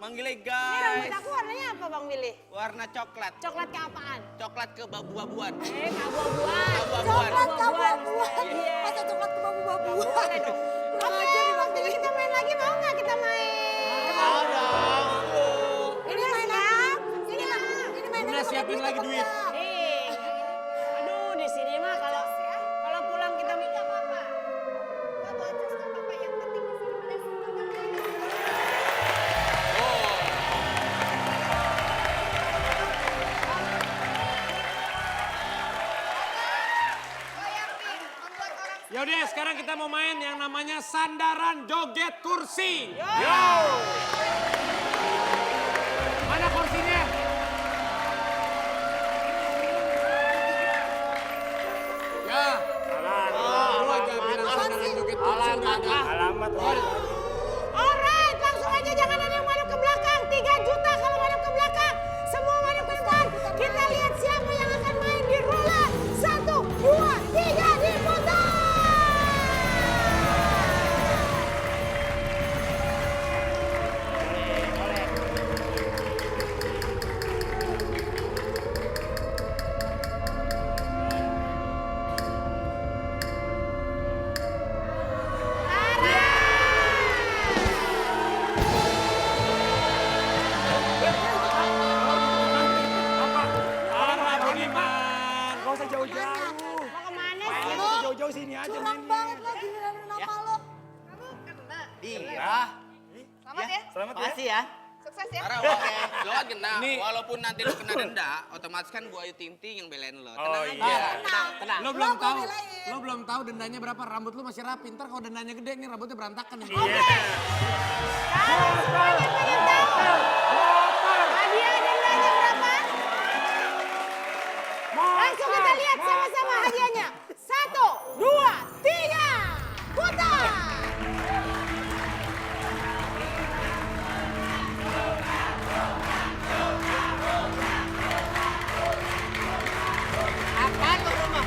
Manggilnya Ini guys. rambut aku warnanya apa Bang Willy? Warna coklat. Coklat ke apaan? Coklat ke babu-babuan. Keabu-abuan. Abu-abuan. Coklat Abu-abuan. keabu-abuan. Iya. Masa coklat kebabu-babuan? Boleh dong. Oke, waktunya kita main lagi. Mau nggak kita main? Mau dong. Ini main apa? Ini main Bunda siapin lagi duit. Nih. Aduh, di sini mah kalau pulang kita minta apa-apa. Enggak boncos nggak apa-apa, yang penting di sini pada semangat. Yaudah sekarang kita mau main yang namanya sandaran joget kursi. Mana kursinya? Ya. Lu aja bilang sandaran joget kursi udah ada. Alamat. Alright, langsung aja jangan ada yang madep ke belakang. 3 juta kalau madep ke belakang. Semua madep ke depan. Kita lihat siapa yang akan main di roller. 1, 2, 3, diputar. Arah Budiman. Gak usah jauh-jauh. Mau kemana sih? Gak usah jauh-jauh sini aja Curang mainnya. banget lo giliran nama lo. Iya. Selamat ya. Selamat ya. Makasih ya. Sukses ya. Karena oke, lo kan kena. Nih. Walaupun nanti lo kena denda, otomatis kan gua Ayu Ting Ting yang belain lo. Oh Tenang iya. aja. Tenang. Lo belum Lo tahu, mau belain. lo belum tahu dendanya berapa. Rambut lo masih rapi. Ntar kalau dendanya gede nih rambutnya berantakan nih. Kalau semuanya pengen tahu. Hadiah dendanya berapa? Langsung kita lihat sama-sama hadiahnya. 1, 2, 3. Putar. Apaan lo rumah?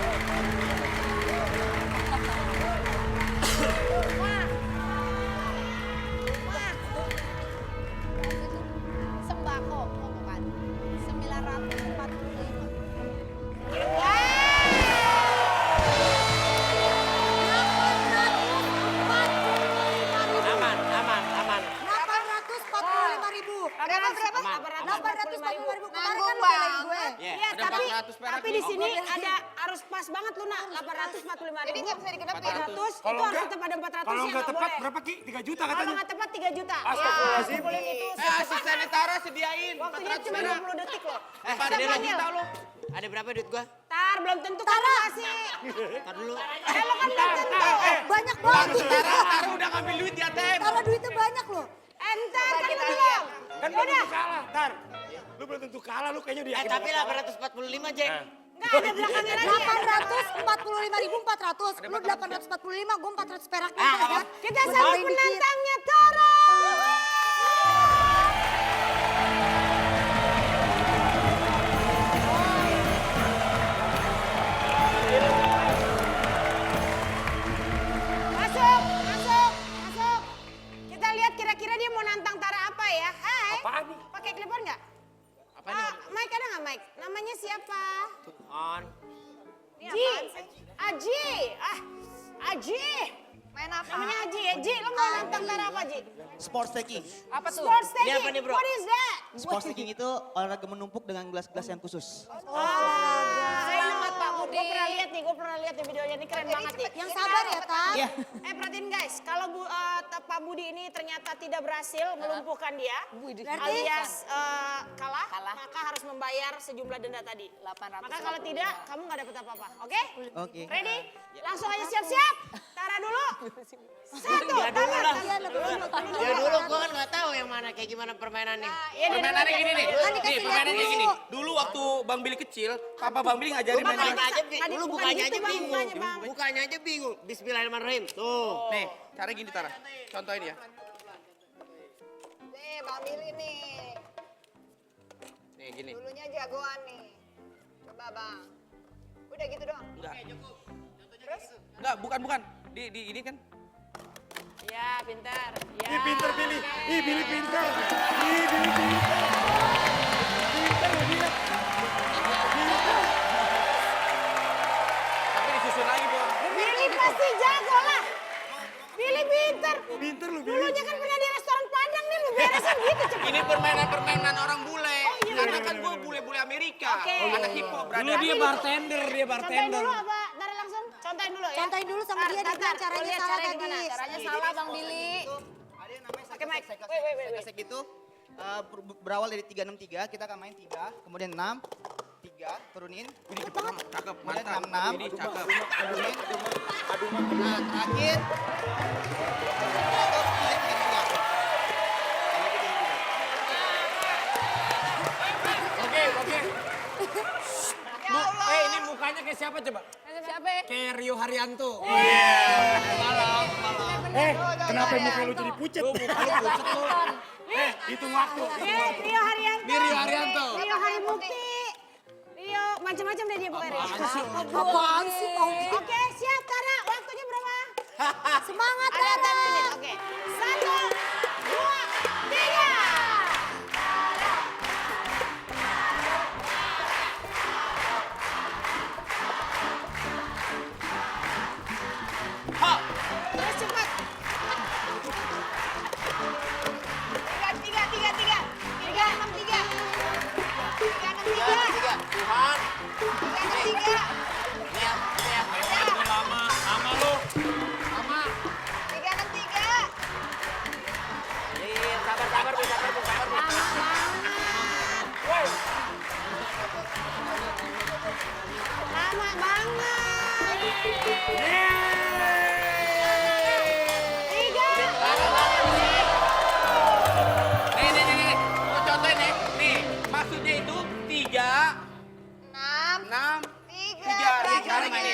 Sembako, oh bukan. 945. Aman, aman, aman. 845.000. Berapa? 845.000. Kemarin kan Nanggung, lo belain Bang. gue. Iya, Ada tapi 400 perak tapi nih. di sini ada harus pas banget Luna. 845 Jadi nggak bisa dikenapin. 400 Kalau itu harus enggak, tetap ada 400 kalau ya, enggak tepat boleh. berapa Ki? 3 juta Kalau katanya. nggak tepat 3 juta. Astagfirullahaladzim. Ya, kumpulin itu. Asisten Tara sediain. Waktunya 400 cuma perak. 20 detik loh. Pada Siap, dia panggil. kita lo. Ada berapa duit gua? Tar, belum tentu kan lo kasih. Ntar dulu. Lo kan belum tentu. Banyak banget. Tara udah ngambil duit di ATM. Kalau duitnya banyak loh. Entar kan kita belum. lihat. Kan belum tentu kalah, Tar. Lu belum tentu kalah, lu kayaknya di Tapi 845, Jack. Enggak ada belakangnya lagi. 845.400. Lu 845, gue 400 perak. Kita sambut penantangnya Tara. Masuk, masuk, masuk. Kita lihat kira-kira dia mau nantang Tara apa ya? Hai. Apaan nih? Pakai clipboard nggak? Apa nih? Mike ada nggak Mike? Namanya siapa? On. Ji. Aji. Aji. Main apa? Namanya Aji ya. Ji, lo mau nantang Tara apa Ji? Sports taking. Apa tuh? Sports Ini apa taking. nih, bro? What is that? Sports taking itu olahraga menumpuk dengan gelas-gelas yang khusus. Selamat Pak Budi. Gue pernah lihat nih, di videonya ini keren banget nih. Yang sabar ya, Tan. Iya. Perhatiin guys, kalau Pak Budi ini ternyata tidak berhasil melumpuhkan dia, alias kalah, maka harus membayar sejumlah denda tadi. 800. Maka kalau tidak, kamu nggak dapat apa-apa. Oke? Oke. Ready? Langsung aja siap-siap. Tara dulu. 1, Ya dulu lah. Iya, lebih dulu. Ya dulu gua kan nggak tahu yang mana kayak gimana permainannya. Iya, Permainannya gini nih. Kan Nih, dikasih permainannya lihat gini. dulu. Dulu waktu Bang Billy kecil, Papa Bang Billy ngajarin Lu main bukanya gini. aja, Tadi lu bukan bukanya gitu, aja Bang, bingung. bukanya, Bang. Bukanya aja bingung. Bismillahirrahmanirrahim. Tuh. Nih, cara gini Tara. Contohin ya. Nih, Bang Billy nih. Nih gini. Dulunya jagoan nih. Coba, Bang. Udah gitu doang. Enggak. Terus? Enggak, bukan. Di ini kan. Ya, pintar. Ya, Ih, pinter Billy. oke. Ih, Billy pinter. Ih, Billy Tapi disusun lagi, Bor. Billy pasti jago lah. Billy pinter. Pinter lu, Billy. Dulunya kan pernah di restoran Padang nih, lu beresin gitu cepet. Ini permainan orang bule. Karena kan gue bule-bule Amerika. Oke. Anak hip hop, Dulu brother. dia bartender, Contohin dulu apa? Tarik langsung. Contohin dulu ya. Contohin dulu sama dia, dia bilang caranya Lihat salah caranya gimana? tadi. Caranya salah Bang Billy. Ada yang namanya Pakai mic. Sekasek itu berawal dari 363, kita akan main 3, kemudian 6, 3, turunin. Ini cepet, cakep, Kemudian mantap. 66, Ini cakep. turunin. Nah, terakhir. Satu, tiga. Oke. Ini mukanya kayak siapa coba? Siapa? Kayak Rio Haryanto. Kenapa muka lu jadi pucet? Lu muka lu pucet lu. Hitung waktu. Rio Haryanto. Ini Rio Haryanto. Rio Harimukti. Rio macam-macam deh dia pokoknya. Apaan sih? Oke, siap Tara. Waktunya berapa? Semangat Ada Tara. 10 menit. Oke. 1, 2, 3. Terus cepat. Tiga. 363. 363. Tuhan. 363. Lama lu. Lama. 363. Sabar, Bu. Lama banget. 3. Nih. Gua contohin nih. Nih, maksudnya itu 3, 6, 3. Nih, cara gini.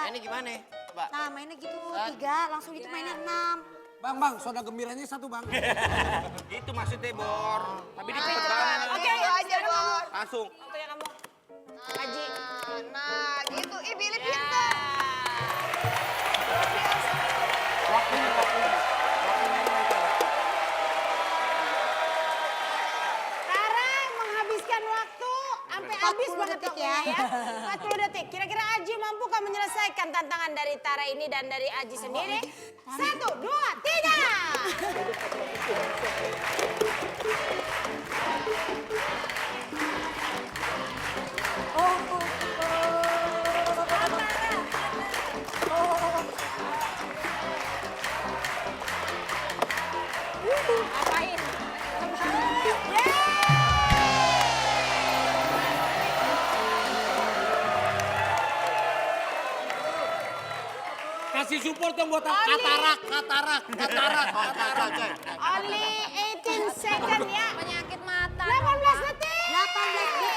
Ini gimana? Coba. Nah mainnya gitu, 3, langsung itu mainnya 6. Bang, soda gembiranya 1 bang. Itu maksudnya, Bor. Tapi ini cepet banget. Oke, aja Bor. Langsung. Waktunya kamu. Haji. Nah, gitu. Ih, Billy pinter. Tara menghabiskan waktu sampai habis 40 banget detik waktunya ya. ya. 40 detik. Kira-kira Aji mampukah menyelesaikan tantangan dari Tara ini dan dari Aji sendiri? 1, 2, 3. Apain? Kasih support dong buat katarak. Only 18 second ya. Penyakit mata. 18 detik. 18 detik.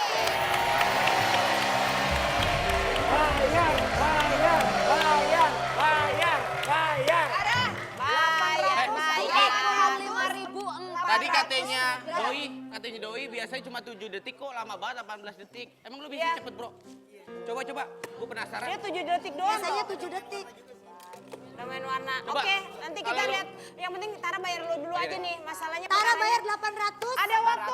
Bayar. Tadi katanya Doi biasanya cuma 7 detik kok, lama banget 18 detik. Emang lu bisa Iya. cepet, Bro? Coba. Gue penasaran. Dia 7 detik doang. Biasanya kok. 7 detik. Udah main warna. Coba. Oke, nanti kita Kalau lu- lihat. Yang penting Tara bayar dulu aja nih. Masalahnya Tara perkaranya- bayar 800. Ada waktu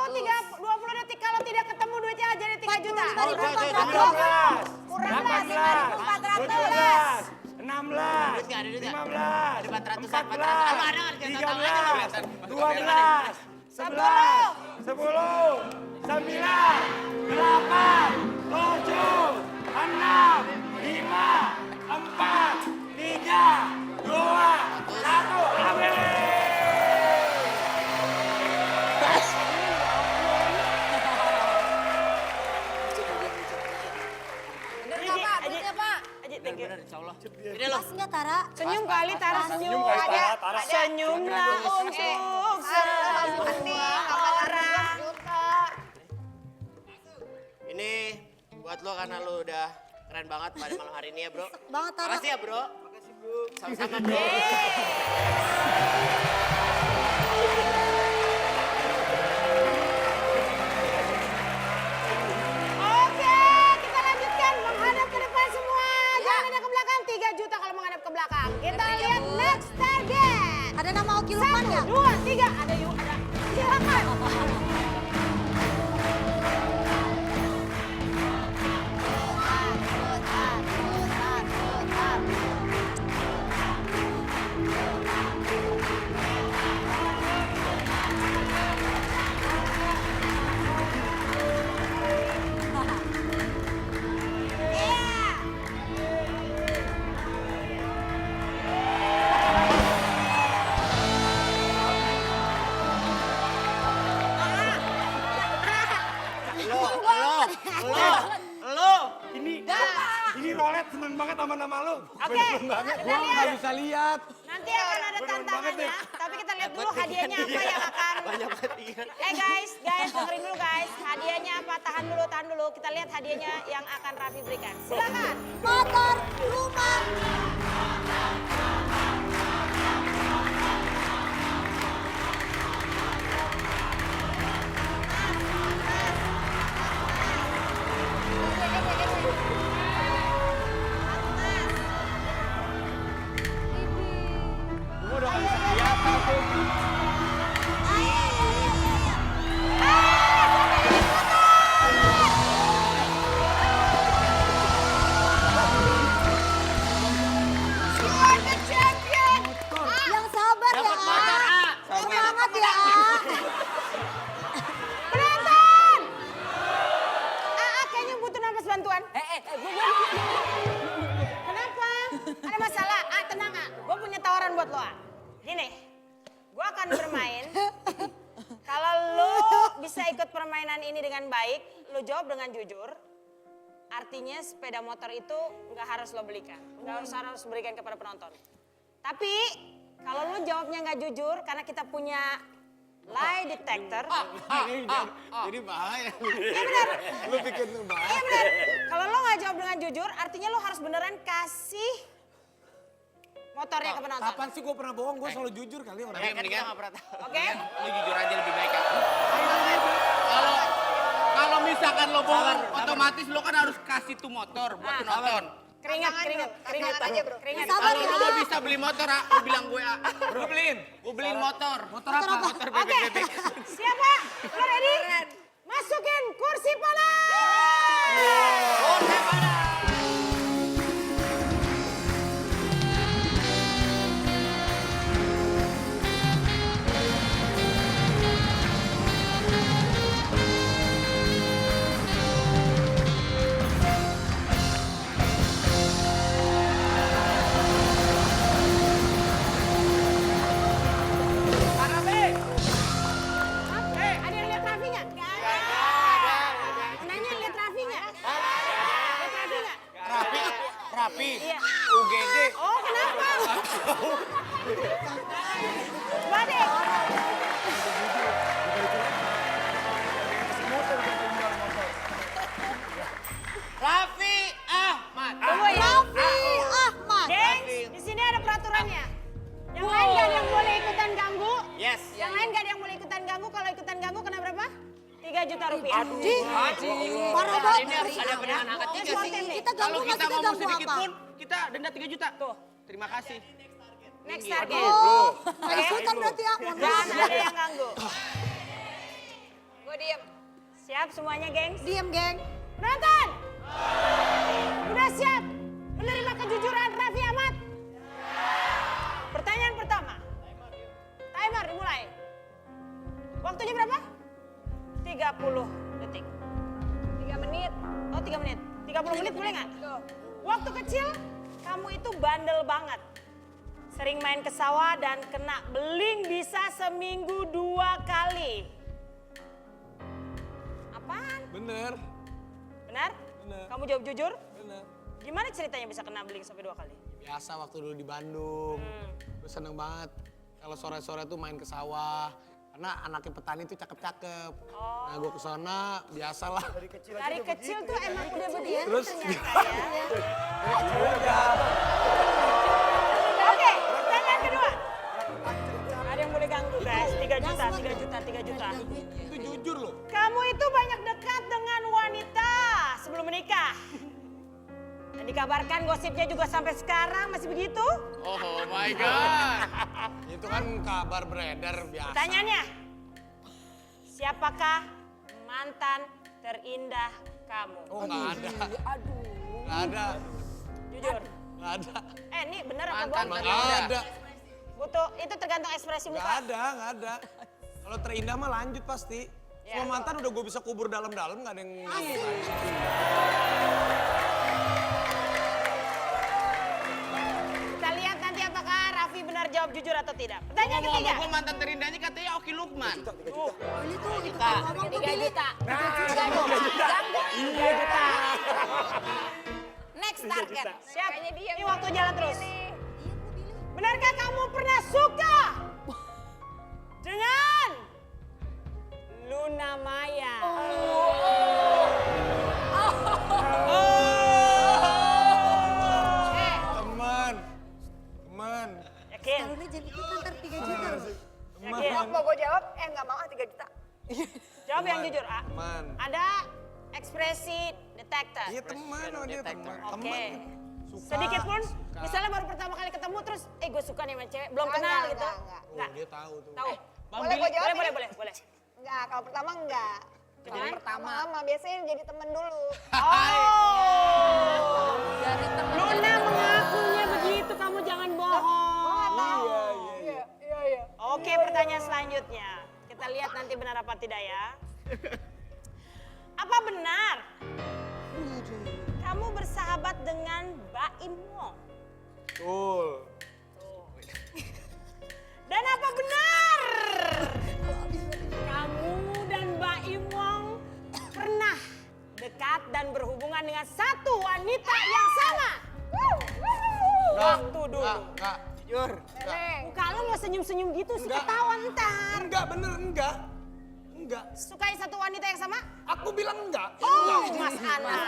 20 detik. Kalau tidak ketemu duitnya jadi 3 juta. 45.400. Kurang lah 5.400. 17, 16, Duit nggak ada, duit nggak? 15, Ada 400-an, 14, 400-an. Lu ada nggak? Jangan tahu aja lu. 13, 12, 11, 10, 9, 8, 7, 6, 5, 4, 3, 2, 1, amin! Aji, thank you. Insya Allah. Ini lo. Pas nggak Tara? Senyum kali Tara senyum. Tara. Senyumlah untuk semua orang. Ini buat lo karena lo udah keren banget pada malam hari ini ya, Bro. Banget Tara. Makasih ya, Bro. Makasih, Bu. Sama-sama, Bro. Oke, kita lanjutkan menghadap ke depan semua. Jangan ada ke belakang. 3 juta kalau menghadap ke belakang. Kita lihat next target. Ada nama Oki Lukman nggak? 1, 2, 3. Ada yuk, ada. Silakan. sama nama lu. Oke, kita Gua lihat. nggak bisa lihat. Nanti akan ada tantangannya, tapi kita lihat dulu hadiahnya apa yang akan. Banyak banget iya. Guys, dengerin dulu guys. Hadiahnya apa? Tahan dulu. Kita lihat hadiahnya yang akan Raffi berikan. Silakan. Motor rumah. Gua udah nggak bisa lihat tuh. Yang sabar ya. Semangat ya. Penonton! Kayaknya butuh nafas bantuan. Kenapa? Ada masalah? Tenang gue punya tawaran buat lo Gini, gue akan bermain. Kalau lo bisa ikut permainan ini dengan baik, lo jawab dengan jujur. Artinya sepeda motor itu nggak harus lo belikan, nggak harus berikan kepada penonton. Tapi kalau lo jawabnya nggak jujur, karena kita punya lie detector. Jadi bahaya. Iya benar. Lu bikin lu bahaya. Iya benar. Kalau lo nggak jawab dengan jujur, artinya lo harus beneran kasih motornya ke penonton. Kapan sih gue pernah bohong? Gue selalu jujur kali orang. Kan kita nggak pernah tahu. Oke? Lu jujur aja lebih baik kan. Kalau misalkan lo bohong, otomatis lo kan harus kasih tuh motor buat penonton. Keringat. Tantangan aja, bro. Keringat. Sabar Kalau ya. lo bisa beli motor, lo bilang gue, gue beliin. Gue beliin motor. Motor apa? Motor Oke. bebek-bebek. Siapa? Lo ready? Masukin kursi panas. Ada yang lihat Raffi nggak? Nanya lihat Raffi nggak? Lihat Raffi nggak? Rapi. Iya. UGD. Oh kenapa? Bade. Raffi Ahmad. Tunggu ya. Raffi Ahmad. Gengs, di sini ada peraturannya. Yang lain nggak ada yang boleh ikutan ganggu. Yes. Yang lain nggak ada yang boleh ikutan ganggu. Kalau ikutan ganggu kena berapa? 3 juta rupiah. Parah banget. Ini harus ada penanganan angkat Ini tiga sih. sportif nih. Kita Kalau ganggu kita maksudnya ngomong ganggu sedikit apa? pun, kita denda 3 juta. Tuh. Terima kasih. Next target. Oh, nggak ikutan berarti ya. Mohon Jangan maaf. ada yang ganggu. Gue diem. Siap semuanya, gengs? Diem, geng. Penonton! Udah siap menerima kejujuran Raffi Ahmad? Pertanyaan pertama. Timer dimulai. Waktunya berapa? 30 detik. 3 menit. Oh 3 menit. 30 menit boleh nggak? Waktu kecil kamu itu bandel banget. Sering main ke sawah dan kena beling bisa seminggu 2 kali. Apaan? Bener. Benar? Benar. Kamu jawab jujur? Bener. Gimana ceritanya bisa kena beling sampai 2 kali? Biasa waktu dulu di Bandung. Gue seneng banget. Kalau sore-sore tuh main ke sawah. Karena anaknya petani tuh cakep-cakep. Nah gue kesana biasalah. Dari kecil tuh emang udah begini Terus ternyata ya. Oke, pertanyaan kedua. Ada yang boleh ganggu guys, 3 juta, 3 juta, 3 juta. itu jujur loh. Kamu itu banyak dekat dengan wanita sebelum menikah. Dan dikabarkan gosipnya juga sampai sekarang masih begitu. Oh my God. Itu kan kabar beredar biasa. Pertanyaannya, siapakah mantan terindah kamu? Oh nggak ada. Nggak ada. Jujur. Nggak ada. Ini bener apa Mantan bohong? Nggak ada. Butuh, itu tergantung ekspresi Nggak muka. ada. Nggak ada. Kalau terindah mah lanjut pasti. Ya. Semua mantan udah gue bisa kubur dalam-dalam nggak ada yang. Kita lihat nanti apakah Raffi benar jawab jujur atau tidak. Pertanyaan ketiga. Ngomong-ngomong gue mantan terindahnya katanya Oki Lukman. Ini tuh ikutan ngomong tuh. 3 juta. Billy. 3 juta. Next. next target. Siap. Ini waktu jalan terus. Benarkah kamu pernah suka dengan Luna Maya? Teman. Yakin? Kalau jadi ikutan ntar 3 juta loh. Yakin? Mau gue jawab, nggak mau 3 juta. Jawab yang jujur, A. Teman. Ada ekspresi detektor. Iya teman, oh dia teman. Oke. Teman. Suka, Sedikit pun, suka. misalnya baru pertama kali ketemu terus, gue suka nih sama cewek, belum Enggak, kenal enggak, gitu. enggak. Enggak. Dia tahu tuh. Tahu? Boleh gue jawab? Boleh. Enggak, kalau pertama enggak. Kalau Jangan? pertama lama, biasanya jadi temen dulu. Oh. Dari temen. Luna mengakunya begitu, kamu jangan bohong. Iya. Oke, pertanyaan selanjutnya. Kita lihat nanti benar apa tidak ya. Apa benar kamu bersahabat dengan Baim Wong? Betul. Dan apa benar kamu dan Baim Wong pernah dekat dan berhubungan dengan satu wanita yang sama? Waktu dulu. Enggak. Jujur. Muka lu mau senyum-senyum gitu, suka Enggak. ketahuan ntar. Enggak, bener enggak. Enggak. Sukai satu wanita yang sama? Aku bilang enggak. Oh, Mas Ana.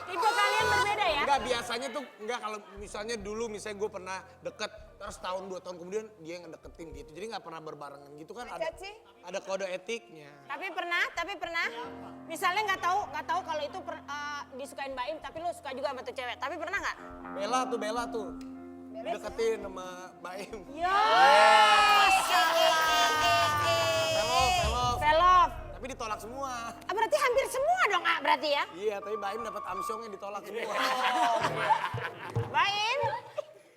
Tipe kalian berbeda ya? Enggak, biasanya tuh enggak kalau misalnya dulu misalnya gue pernah deket terus tahun 2 tahun kemudian dia yang ngedeketin gitu. Jadi nggak pernah berbarengan gitu kan ada kode etiknya. Tapi pernah. Misalnya nggak tahu kalau itu disukain Baim, tapi lu suka juga sama tuh cewek. Tapi pernah nggak? Bella tuh. Deketin sama Baim. Ya, salah. Velov. Tapi ditolak semua. Berarti hampir semua dong, berarti ya? Iya, tapi Baim dapat amsyongnya ditolak semua. Baim,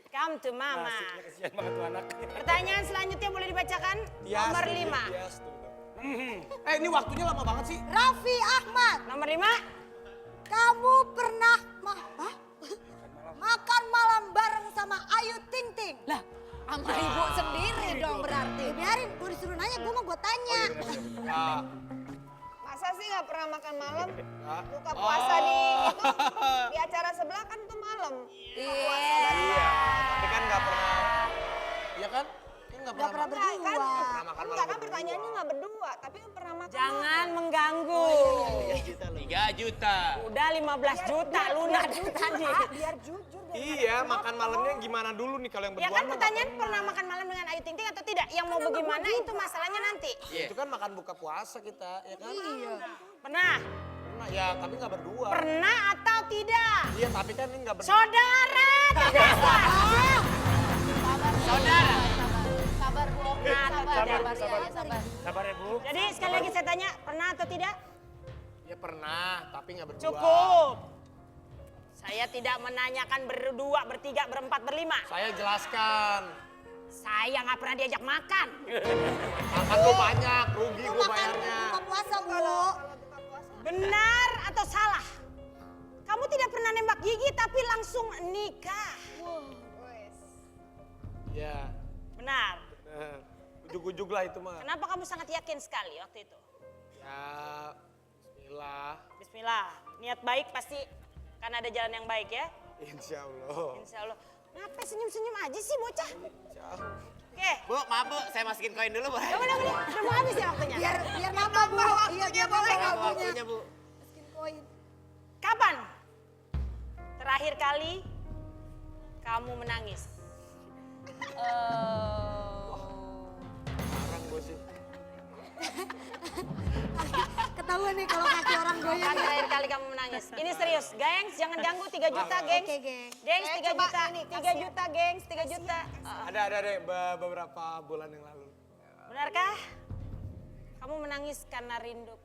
come to mama. Kasihan banget tuh anak. Pertanyaan selanjutnya boleh dibacakan? Nomor 5. Ini waktunya lama banget sih. Raffi Ahmad, Nomor 5. kamu pernah makan malam bareng sama Ayu Ting Ting? Lah, sama ibu sendiri dong berarti. Biarin, gue disuruh nanya, gue mau gue tanya. Ya. Masa sih nggak pernah makan malam? Buka puasa di acara sebelah kan itu malam. Iya. Tapi kan nggak pernah. Iya kan? Kan nggak Gak pernah makan. berdua. Pernah makan Enggak malam kan berdua. pertanyaannya nggak berdua, tapi kan pernah makan. Jangan mengganggu. 3 juta. Udah 15 juta Luna tadi. Biar jujur. Iya, makan malamnya gimana dulu nih kalau yang Ya berdua? kan pertanyaan pernah makan malam dengan Ayu Ting Ting atau tidak? Yang mau bagaimana itu masalahnya nanti. Itu kan makan buka puasa kita, ya kan? Iya. Pernah? Pernah, ya tapi nggak berdua. Pernah atau tidak? Iya, tapi kan ini nggak berdua. Saudara tidak sah. Saudara. Sabar, Bu. Pernah atau tidak? Sabar. Sabar ya Bu. Jadi sekali lagi saya tanya, pernah atau tidak? Ya pernah, tapi nggak berdua. Cukup. Saya tidak menanyakan berdua, bertiga, berempat, berlima. Saya jelaskan. Saya nggak pernah diajak makan. Makan lo banyak, rugi Itu gue makan bayarnya. buka puasa, Bu. Benar atau salah? Kamu tidak pernah nembak gigi tapi langsung nikah. Ya, Benar. ujuk-ujuk lah itu mah. Kenapa kamu sangat yakin sekali waktu itu? Ya, bismillah. Bismillah. Niat baik pasti kan ada jalan yang baik ya. Insya Allah. Insya Allah. Kenapa senyum-senyum aja sih bocah? Insya Allah. Oke. Bu, maaf Bu, saya masukin koin dulu boleh? Udah, udah mau habis ya waktunya? Biar nambah, Bu. Iya, biar nambah Nambah waktunya. waktunya Bu. Masukin koin. Kapan terakhir kali kamu menangis? Sekarang gue sih. Ketahuan nih kalau kaki orang goyang. Kapan terakhir kali kamu menangis? Ini serius, gengs, jangan ganggu 3 juta, gengs. Oke, geng. Gengs, 3 coba juta, ini, 3 juta, gengs, 3 juta. Ada deh beberapa bulan yang lalu. Benarkah kamu menangis karena rindu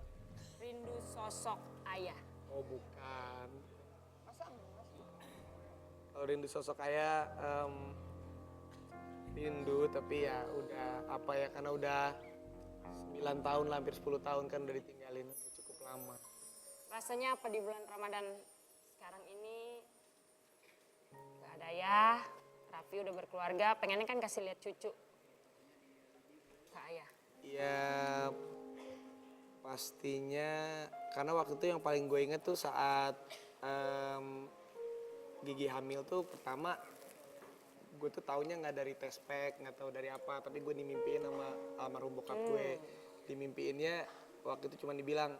sosok ayah? Oh bukan. Kalau rindu sosok ayah, rindu tapi ya udah apa ya karena udah 9 tahun lah, hampir 10 tahun kan udah ditinggalin, cukup lama. Rasanya apa di bulan Ramadan sekarang ini? Gak ada ayah, Raffi udah berkeluarga, pengennya kan kasih lihat cucu ke ayah. Ya Pastinya karena waktu itu yang paling gue inget tuh saat Gigi hamil tuh pertama gue tuh taunya nggak dari test pack, nggak tahu dari apa, tapi gue dimimpiin sama almarhum bokap gue. Dimimpiinnya waktu itu cuma dibilang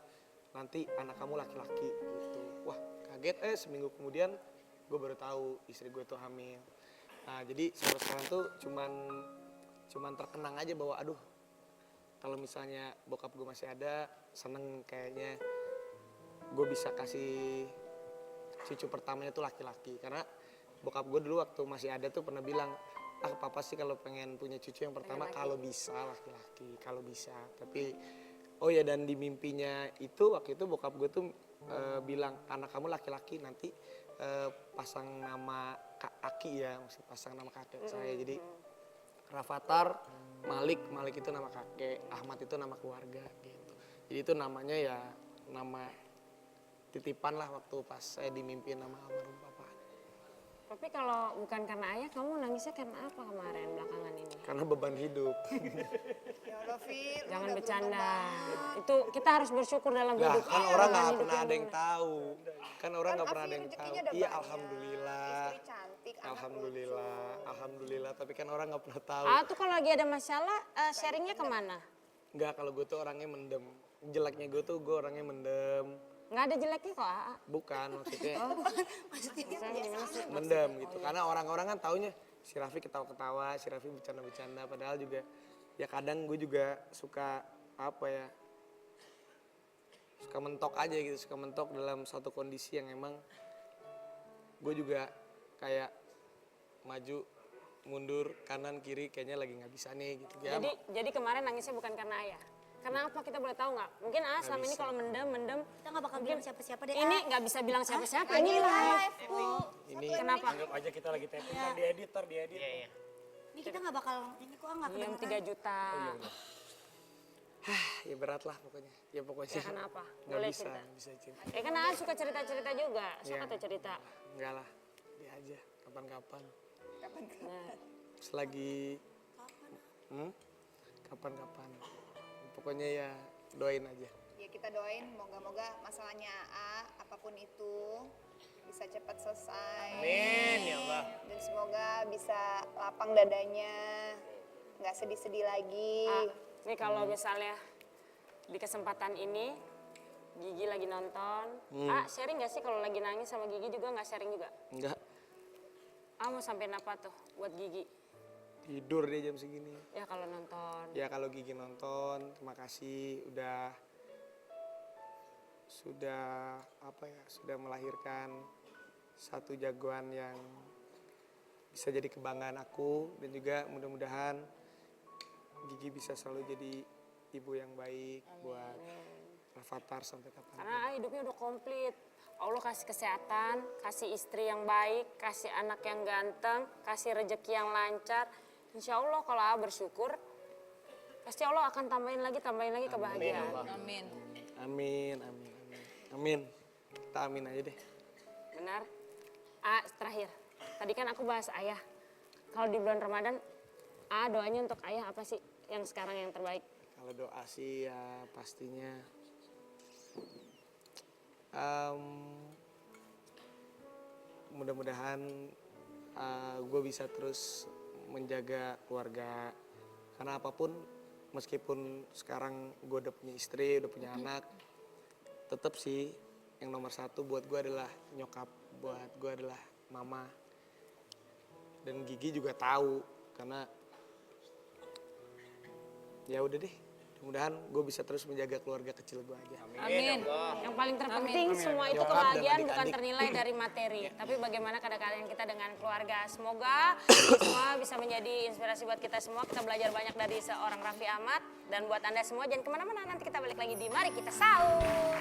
nanti anak kamu laki-laki gitu. Wah kaget, seminggu kemudian gue baru tahu istri gue tuh hamil. Nah jadi sampai sekarang tuh cuman terkenang aja bahwa aduh kalau misalnya bokap gue masih ada, seneng kayaknya gue bisa kasih cucu pertamanya tuh laki-laki. Karena bokap gue dulu waktu masih ada tuh pernah bilang, papa sih kalau pengen punya cucu yang pertama kalau bisa laki-laki, kalau bisa. Tapi, oh ya dan di mimpinya itu waktu itu bokap gue tuh bilang, anak kamu laki-laki nanti pasang nama Aki ya, maksud pasang nama kakek saya. Jadi Rafathar, Malik itu nama kakek, Ahmad itu nama keluarga gitu. Jadi itu namanya ya nama titipan lah waktu pas saya dimimpiin sama almarhum papa. Tapi kalau bukan karena ayah, kamu nangisnya karena apa kemarin belakangan ini? Karena beban hidup. Ya Allah, Fir. lu Jangan udah bercanda. beruntung banget. Itu kita harus bersyukur dalam Lah hidup. kan Iya, orang dalam nggak hidup pernah ada yang gimana? tahu. Kan orang nggak pernah ada Afif yang tahu. rezekinya udah Iya banyak. alhamdulillah. Istri cantik, anak Alhamdulillah, lucu. alhamdulillah. Tapi kan orang nggak pernah tahu. Ah tuh kalau lagi ada masalah, sharingnya kemana? Nggak, kalau gue tuh orangnya mendem. Jeleknya gue tuh gue orangnya mendem. Nggak ada jeleknya kok, Aa. Bukan maksudnya Misalnya gimana sih? mendem gitu. Karena orang-orang kan taunya si Raffi ketawa-ketawa, si Raffi bercanda-bercanda. Padahal juga ya kadang gue juga suka apa ya, suka mentok aja gitu, suka mentok dalam satu kondisi yang emang gue juga kayak maju mundur kanan kiri kayaknya lagi nggak bisa nih gitu ya. Jadi kemarin nangisnya bukan karena ayah. Karena apa kita boleh tahu nggak? Mungkin selama ini kalau mendem. Kita nggak bakal bilang siapa-siapa deh. Ini nggak bisa bilang siapa-siapa. Ini Ini live. live, Bu. Ini Kenapa? Anggap aja kita lagi taping kan diedit, diedit. Iya. Ini kita nggak bakal, ini kok nggak Diam kedengeran. 3 juta. ya berat lah pokoknya. Ya pokoknya. Ya kenapa? Nggak Boleh bisa, cerita. nggak bisa cerita. Ya kan suka cerita-cerita juga. Suka Iya. tuh cerita. Enggak lah, dia aja kapan-kapan. Nah, Selagi kapan-kapan. Pokoknya ya doain aja. Ya kita doain moga-moga masalahnya apapun itu bisa cepat selesai. Amin ya Allah. Dan semoga bisa lapang dadanya, nggak sedih-sedih lagi. Nih kalau misalnya di kesempatan ini Gigi lagi nonton. Sharing gak sih kalau lagi nangis sama Gigi juga nggak sharing juga? Enggak, Mau sampein apa tuh buat Gigi? tidur dia jam segini. Ya kalau nonton. Ya kalau Gigi nonton, terima kasih sudah melahirkan satu jagoan yang bisa jadi kebanggaan aku dan juga mudah-mudahan Gigi bisa selalu jadi ibu yang baik buat Rafathar sampai kapan. Karena hidupnya udah komplit. Allah kasih kesehatan, kasih istri yang baik, kasih anak yang ganteng, kasih rejeki yang lancar. Insya Allah kalau bersyukur, pasti Allah akan tambahin lagi kebahagiaan. Amin. Amin, amin, amin. Amin. Kita amin aja deh. Benar? Terakhir. Tadi kan aku bahas ayah. Kalau di bulan Ramadan, doanya untuk ayah apa sih yang sekarang yang terbaik? Kalau doa sih ya pastinya mudah-mudahan gue bisa terus menjaga keluarga. Karena apapun, meskipun sekarang gue udah punya istri, udah punya anak, tetap sih yang nomor satu buat gue adalah nyokap, buat gue adalah mama. Dan Gigi juga tahu, karena ya udah deh, mudah-mudahan gue bisa terus menjaga keluarga kecil gue aja. Amin. Yang paling terpenting semua itu Nyokap dan kebahagiaan bukan adik-adik. ternilai dari materi, tapi bagaimana kedekatan kita dengan keluarga. Semoga semua bisa menjadi inspirasi buat kita semua. Kita belajar banyak dari seorang Raffi Ahmad. Dan buat Anda semua jangan kemana-mana, nanti kita balik lagi di Mari Kita Sahur.